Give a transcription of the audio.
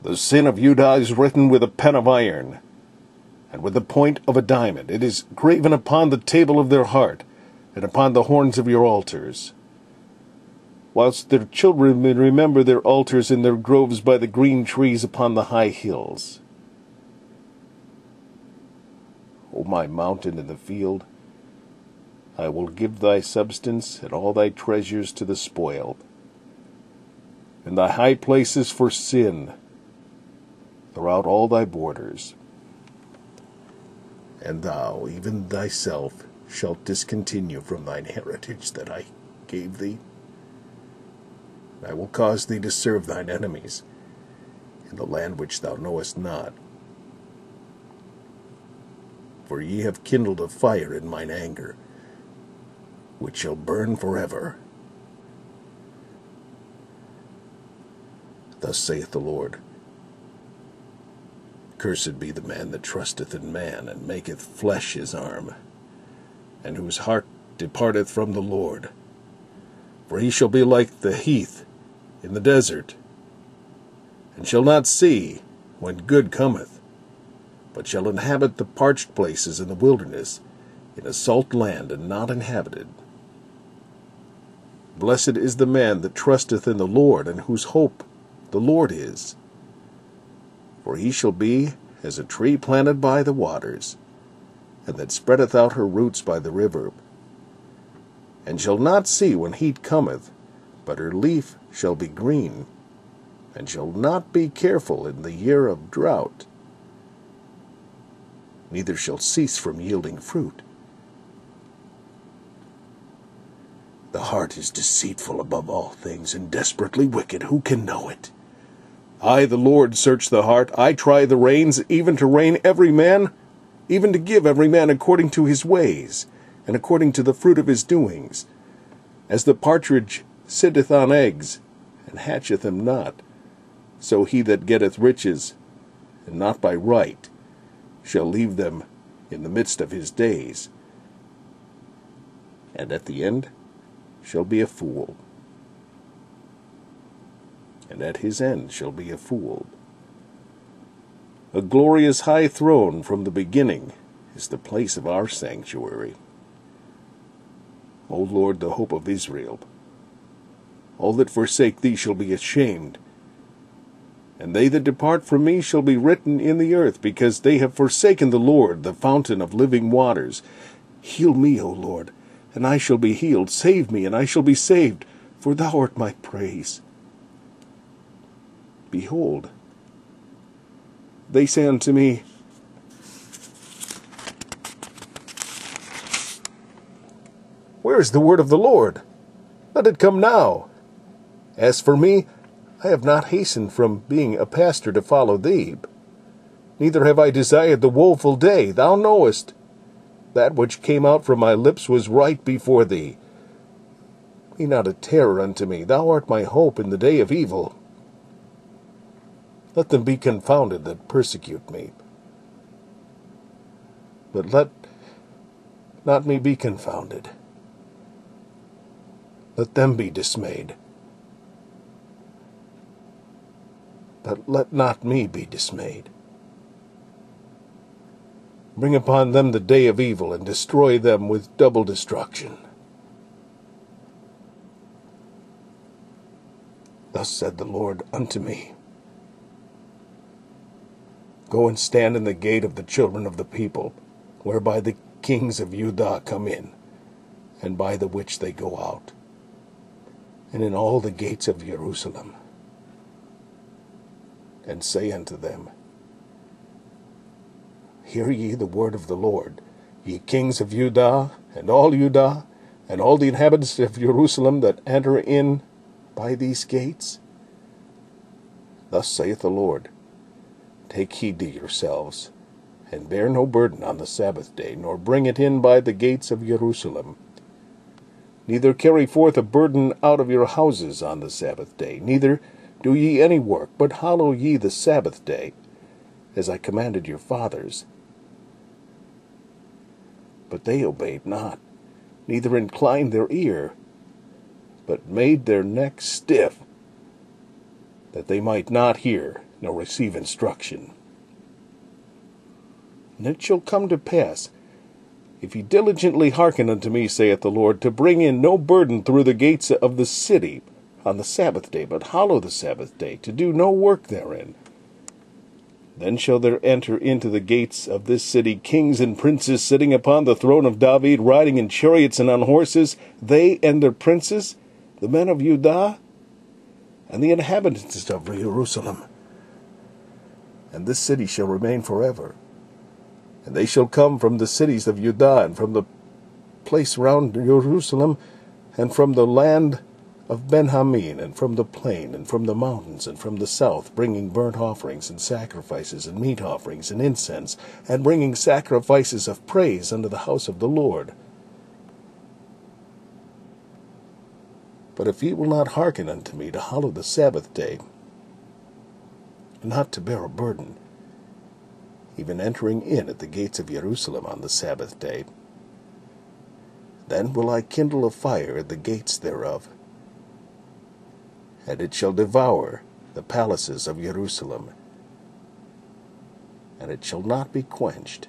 The sin of Judah is written with a pen of iron, and with the point of a diamond. It is graven upon the table of their heart, and upon the horns of your altars. Whilst their children may remember their altars in their groves by the green trees upon the high hills. O my mountain in the field, I will give thy substance and all thy treasures to the spoil, and thy high places for sin throughout all thy borders. And thou, even thyself, shalt discontinue from thine heritage that I gave thee. I will cause thee to serve thine enemies in the land which thou knowest not. For ye have kindled a fire in mine anger, which shall burn forever. Thus saith the Lord, Cursed be the man that trusteth in man, and maketh flesh his arm, and whose heart departeth from the Lord. For he shall be like the heath in the desert, and shall not see when good cometh, but shall inhabit the parched places in the wilderness, in a salt land and not inhabited. Blessed is the man that trusteth in the Lord, and whose hope the Lord is. For he shall be as a tree planted by the waters, and that spreadeth out her roots by the river, and shall not see when heat cometh, but her leaf shall be green, and shall not be careful in the year of drought, neither shall cease from yielding fruit. The heart is deceitful above all things, and desperately wicked. Who can know it? I, the Lord, search the heart. I try the reins, even to rein every man, even to give every man according to his ways, and according to the fruit of his doings. As the partridge sitteth on eggs, and hatcheth them not, so he that getteth riches, and not by right, shall leave them in the midst of his days, and at the end shall be a fool, and at his end shall be a fool. A glorious high throne from the beginning is the place of our sanctuary. O Lord, the hope of Israel, all that forsake thee shall be ashamed, and they that depart from me shall be written in the earth, because they have forsaken the Lord, the fountain of living waters. Heal me, O Lord, and I shall be healed. Save me, and I shall be saved, for thou art my praise. Behold, they say unto me, Where is the word of the Lord? Let it come now. As for me, I have not hastened from being a pastor to follow thee, neither have I desired the woeful day. Thou knowest, that which came out from my lips was right before thee. Be not a terror unto me. Thou art my hope in the day of evil. Let them be confounded that persecute me, but let not me be confounded. Let them be dismayed, but let not me be dismayed. Bring upon them the day of evil, and destroy them with double destruction. Thus said the Lord unto me, Go and stand in the gate of the children of the people, whereby the kings of Judah come in, and by the which they go out, and in all the gates of Jerusalem, and say unto them, Hear ye the word of the Lord, ye kings of Judah, and all the inhabitants of Jerusalem that enter in by these gates. Thus saith the Lord, Take heed to yourselves, and bear no burden on the Sabbath day, nor bring it in by the gates of Jerusalem. Neither carry forth a burden out of your houses on the Sabbath day, neither do ye any work, but hallow ye the Sabbath day, as I commanded your fathers. But they obeyed not, neither inclined their ear, but made their necks stiff, that they might not hear, nor receive instruction. And it shall come to pass, if ye diligently hearken unto me, saith the Lord, to bring in no burden through the gates of the city on the Sabbath day, but hallow the Sabbath day, to do no work therein, then shall there enter into the gates of this city kings and princes sitting upon the throne of David, riding in chariots and on horses, they and their princes, the men of Judah, and the inhabitants of Jerusalem. And this city shall remain forever. And they shall come from the cities of Judah, and from the place round Jerusalem, and from the land of Benjamin, and from the plain, and from the mountains, and from the south, bringing burnt offerings, and sacrifices, and meat offerings, and incense, and bringing sacrifices of praise unto the house of the Lord. But if ye will not hearken unto me to hallow the Sabbath day, and not to bear a burden, even entering in at the gates of Jerusalem on the Sabbath day, then will I kindle a fire at the gates thereof, and it shall devour the palaces of Jerusalem, and it shall not be quenched,